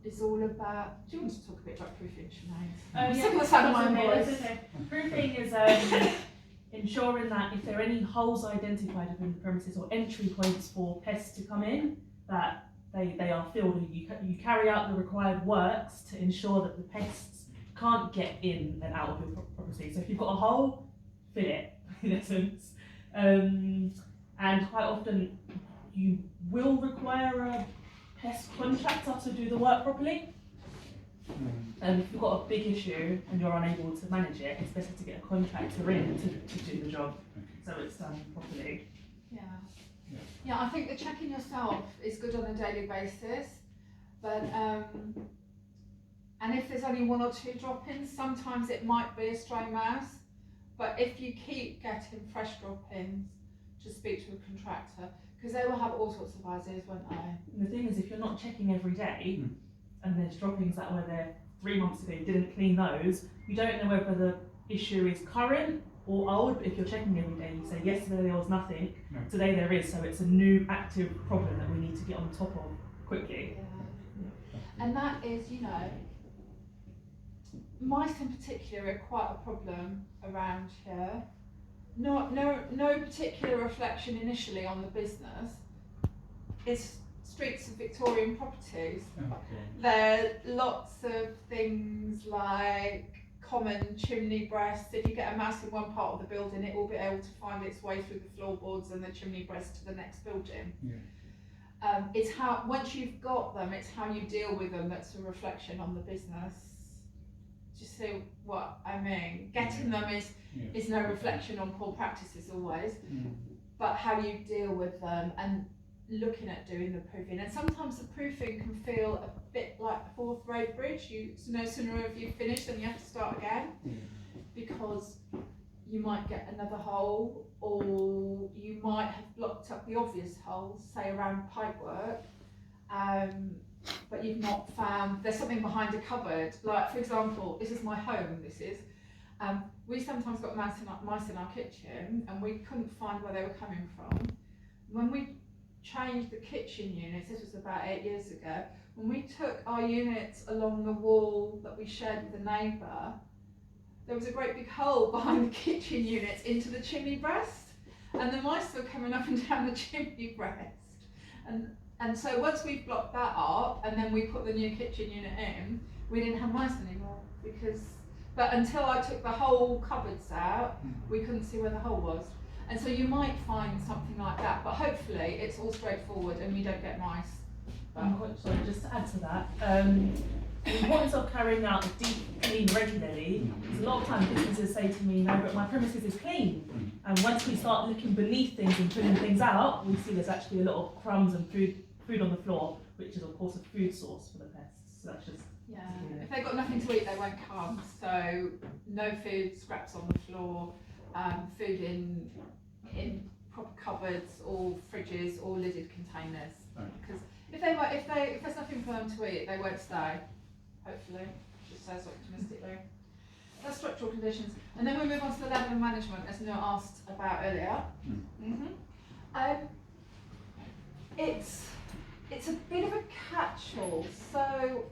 is all about. Do you want to talk a bit about proofing, Sinead? Yeah, Similar sound of my voice. okay. Proofing is ensuring that if there are any holes identified within the premises or entry points for pests to come in, that they are filled, and you carry out the required works to ensure that the pests can't get in and out of your property. So if you've got a hole, fill it, in essence. And quite often you will require a pest contractor to do the work properly. If you've got a big issue and you're unable to manage it, it's better to get a contractor in to do the job so it's done properly. Yeah, I think the checking yourself is good on a daily basis, but and if there's only 1 or 2 drop-ins, sometimes it might be a stray mouse. But if you keep getting fresh drop-ins, just speak to a contractor, because they will have all sorts of ideas, won't they? And the thing is, if you're not checking every day, and there's droppings that were there 3 months ago, you didn't clean those, you don't know whether the issue is current or old. But if you're checking every day, you say yesterday there was nothing, today there is, so it's a new active problem that we need to get on top of quickly. Yeah. And that is, you know, mice in particular are quite a problem around here. No particular reflection initially on the business. It's streets of Victorian properties. There are lots of things like common chimney breasts. If you get a mouse in one part of the building, it will be able to find its way through the floorboards and the chimney breast to the next building. It's how, once you've got them, it's how you deal with them that's a reflection on the business. Do you see what I mean? Getting them is no reflection on poor practices always, but how you deal with them and looking at doing the proofing. And sometimes the proofing can feel a bit like the Forth Road Bridge. No sooner have you finished than you have to start again, because you might get another hole, or you might have blocked up the obvious holes, say around pipework, but you've not found there's something behind a cupboard. Like, for example, this is my home. We sometimes got mice in our kitchen, and we couldn't find where they were coming from. When we changed the kitchen units, this was about 8 years ago, when we took our units along the wall that we shared with a neighbour, there was a great big hole behind the kitchen units into the chimney breast, and the mice were coming up and down the chimney breast. And so once we blocked that up and then we put the new kitchen unit in, we didn't have mice anymore, but until I took the whole cupboards out, we couldn't see where the hole was. And so you might find something like that, but hopefully hopefully it's all straightforward and you don't get mice. Sorry, just to add to that, the importance of carrying out a deep clean regularly, because a lot of times businesses say to me, no, but my premises is clean. And once we start looking beneath things and pulling things out, we see there's actually a lot of crumbs and food on the floor, which is of course a food source for the pests. So that's just If they've got nothing to eat, they won't come. So no food, scraps on the floor, food in proper cupboards or fridges or lidded containers. Because if there's nothing for them to eat, they won't stay. Hopefully, just says optimistically. That's structural conditions, and then we move on to the level of management, as Neil asked about earlier. It's a bit of a catch-all. So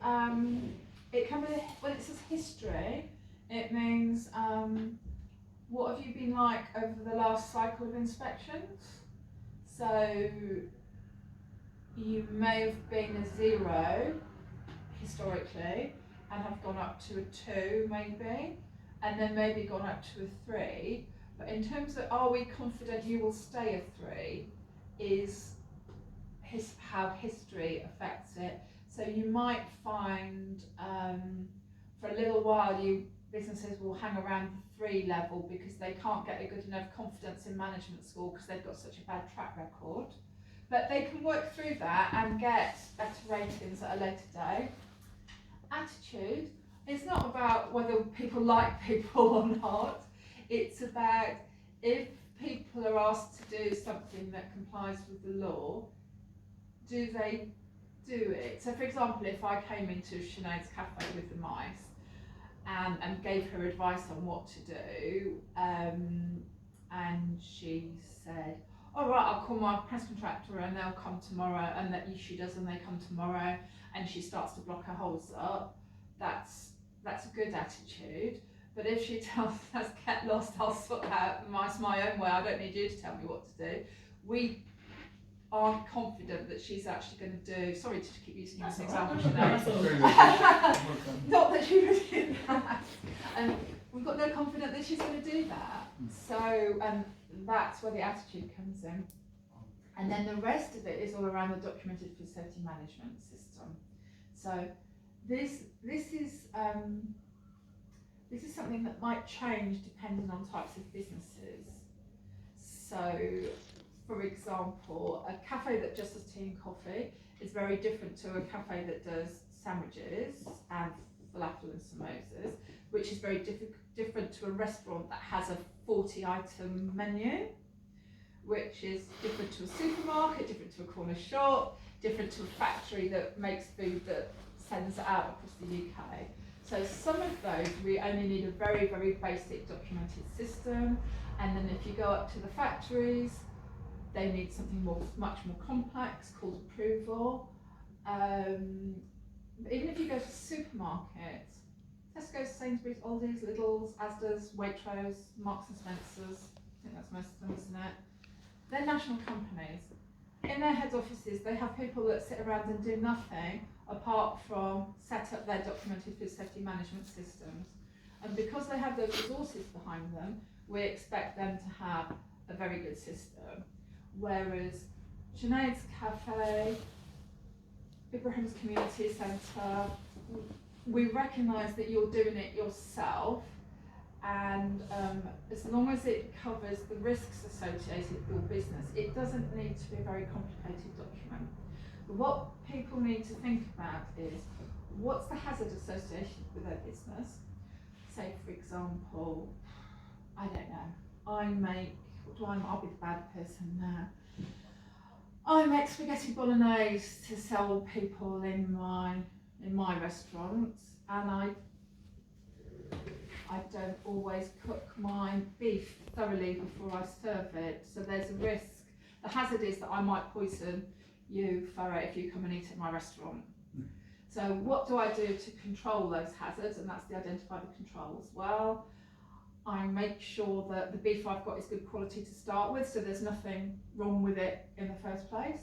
it can be, when it says history, it means what have you been like over the last cycle of inspections? So you may have been a 0 historically and have gone up to a 2 maybe, and then maybe gone up to a 3. But in terms of are we confident you will stay a 3 is how history affects it. So you might find for a little while businesses will hang around the 3 level because they can't get a good enough confidence in management school because they've got such a bad track record. But they can work through that and get better ratings at a later date. Attitude is not about whether people like people or not. It's about if people are asked to do something that complies with the law, do they do it? So for example, if I came into Sinead's cafe with the mice and gave her advice on what to do, and she said, all right, I'll call my press contractor and they'll come tomorrow, and that she does and they come tomorrow, and she starts to block her holes up, that's a good attitude. But if she tells us, get lost, I'll sort out the mice my own way, I don't need you to tell me what to do, we aren't confident that she's actually going to do, sorry to keep using this example today, not that she would do that, we've got no confidence that she's going to do that. So that's where the attitude comes in. And then the rest of it is all around the documented food safety management system. So this is something that might change depending on types of businesses. So for example, a cafe that just does tea and coffee is very different to a cafe that does sandwiches and falafel and samosas, which is very different to a restaurant that has a 40-item menu, which is different to a supermarket, different to a corner shop, different to a factory that makes food that sends it out across the UK. So some of those we only need a very, very basic documented system, and then if you go up to the factories, they need something much more complex called approval. Even if you go to supermarkets, Tesco's, Sainsbury's, Aldi's, Lidl's, Asda's, Waitrose, Marks and Spencer's, I think that's most of them, isn't it? They're national companies. In their head offices, they have people that sit around and do nothing apart from set up their documented food safety management systems. And because they have those resources behind them, we expect them to have a very good system. Whereas Sinead's Cafe, Ibrahim's Community Centre, we recognise that you're doing it yourself, and as long as it covers the risks associated with your business, it doesn't need to be a very complicated document. But what people need to think about is, what's the hazard associated with their business? Say for example, I don't know, I'll be the bad person now. I make spaghetti bolognese to sell people in my restaurants, and I don't always cook my beef thoroughly before I serve it, so there's a risk. The hazard is that I might poison you, Farah, if you come and eat at my restaurant. So what do I do to control those hazards? And that's the identify the controls. Well, I make sure that the beef I've got is good quality to start with, so there's nothing wrong with it in the first place.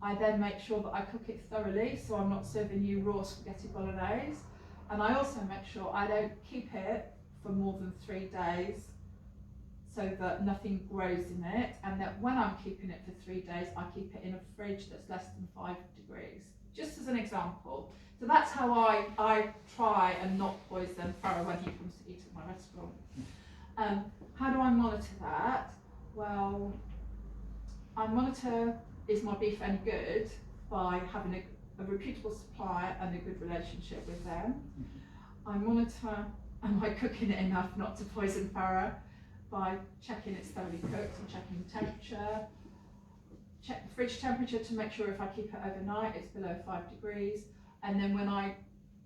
I then make sure that I cook it thoroughly, so I'm not serving you raw spaghetti bolognese. And I also make sure I don't keep it for more than 3 days so that nothing grows in it, and that when I'm keeping it for 3 days, I keep it in a fridge that's less than 5 degrees, just as an example. So that's how I try and not poison Farah when he comes to eat at my restaurant. How do I monitor that? Well, I monitor, is my beef any good, by having a reputable supplier and a good relationship with them. I monitor, am I cooking it enough not to poison Farah, by checking it's thoroughly cooked and checking the temperature. Check the fridge temperature to make sure if I keep it overnight it's below 5 degrees. And then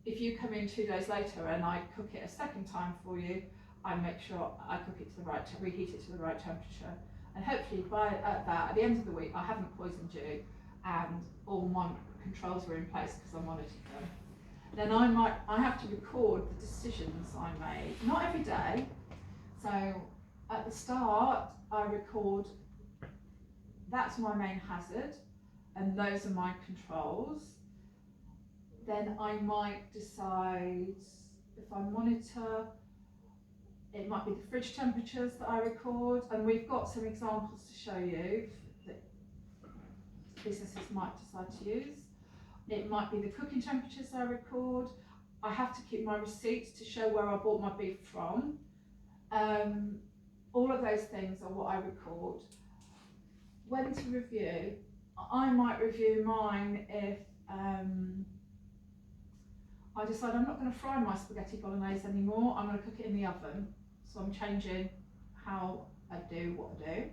if you come in 2 days later and I cook it a second time for you, I make sure I cook it to the right, reheat it to the right temperature. And hopefully at the end of the week I haven't poisoned you and all my controls are in place because I monitored them. Then I have to record the decisions I made, not every day. So at the start, I record, that's my main hazard, and those are my controls. Then I might decide, if I monitor, it might be the fridge temperatures that I record, and we've got some examples to show you that businesses might decide to use. It might be the cooking temperatures I record. I have to keep my receipts to show where I bought my beef from. All of those things are what I record. When to review? I might review mine if I decide I'm not going to fry my spaghetti bolognese anymore, I'm going to cook it in the oven. So I'm changing how I do what I do.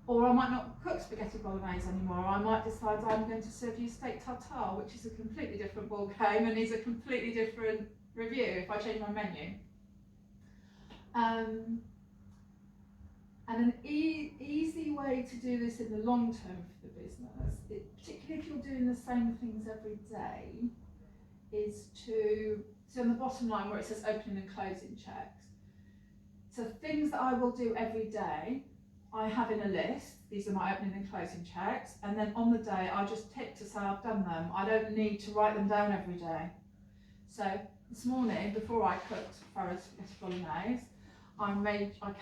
Or I might not cook spaghetti bolognese anymore. I might decide I'm going to serve you steak tartare, which is a completely different ball game and is a completely different review if I change my menu. And an easy way to do this in the long term for the business, particularly if you're doing the same things every day, is to, so on the bottom line where it says opening and closing checks. So things that I will do every day, I have in a list, these are my opening and closing checks, and then on the day I just tick to say I've done them. I don't need to write them down every day. So this morning, before I cooked Farah's spaghetti bolognese, I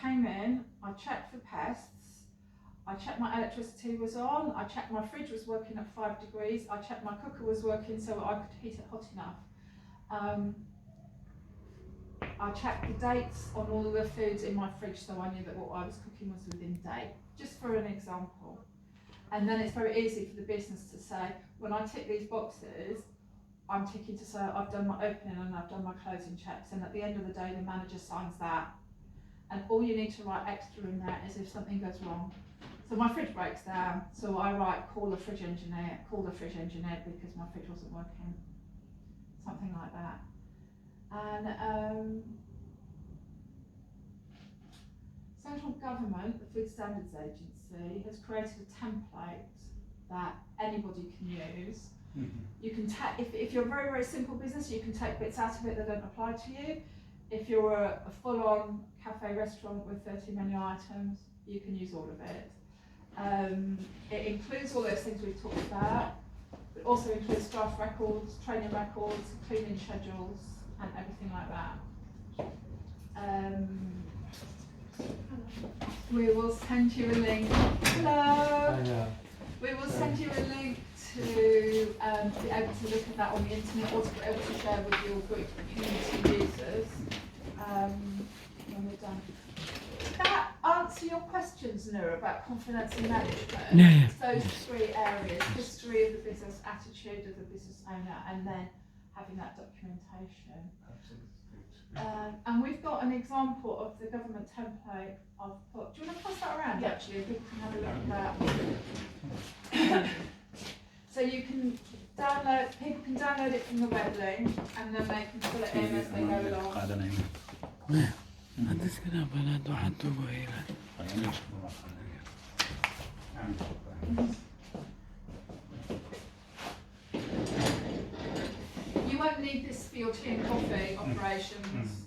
came in, I checked for pests, I checked my electricity was on, I checked my fridge was working at 5 degrees, I checked my cooker was working so I could heat it hot enough. I checked the dates on all of the foods in my fridge so I knew that what I was cooking was within date, just for an example. And then it's very easy for the business to say, when I tick these boxes, I'm ticking to say I've done my opening and I've done my closing checks, and at the end of the day the manager signs that. And all you need to write extra in there is if something goes wrong. So my fridge breaks down, so I write call the fridge engineer because my fridge wasn't working. Something like that. And central government, the Food Standards Agency, has created a template that anybody can use. You can if you're a very, very simple business, you can take bits out of it that don't apply to you. If you're a full-on cafe restaurant with 30 menu items, you can use all of it. It includes all those things we've talked about. It also includes staff records, training records, cleaning schedules, and everything like that. We will send you a link. Hello. We will send you a link to be able to look at that on the internet, or to be able to share with your group community users when we're done. Did that answer your questions, Noor, about confidence and management? Yeah. Those 3 areas: history of the business, attitude of the business owner, and then having that documentation. And we've got an example of the government template I've put. Do you want to pass that around, actually? People can have a look at that. So you can download, people can download it from the web link, and then they can fill it in as they go along. Antes que nada, hablando a tu abuela. You won't need this for your tea and coffee operations,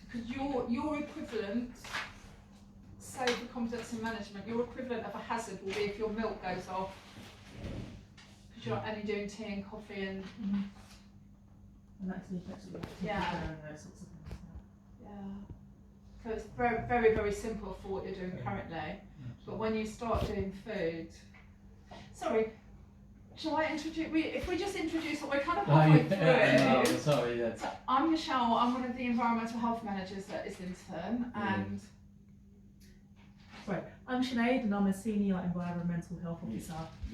because your equivalent, say for competence and management, your equivalent of a hazard will be if your milk goes off, because you're only doing tea and coffee and And that's the effects of Yeah. and those sorts of things. yeah. So it's very, very, very simple for what you're doing currently. But when you start doing food, sorry, shall I introduce? If we just introduce, we're kind of halfway through. Sorry, that's. So I'm Michelle. I'm one of the environmental health managers at Islington, and Sorry, I'm Sinead and I'm a senior environmental health officer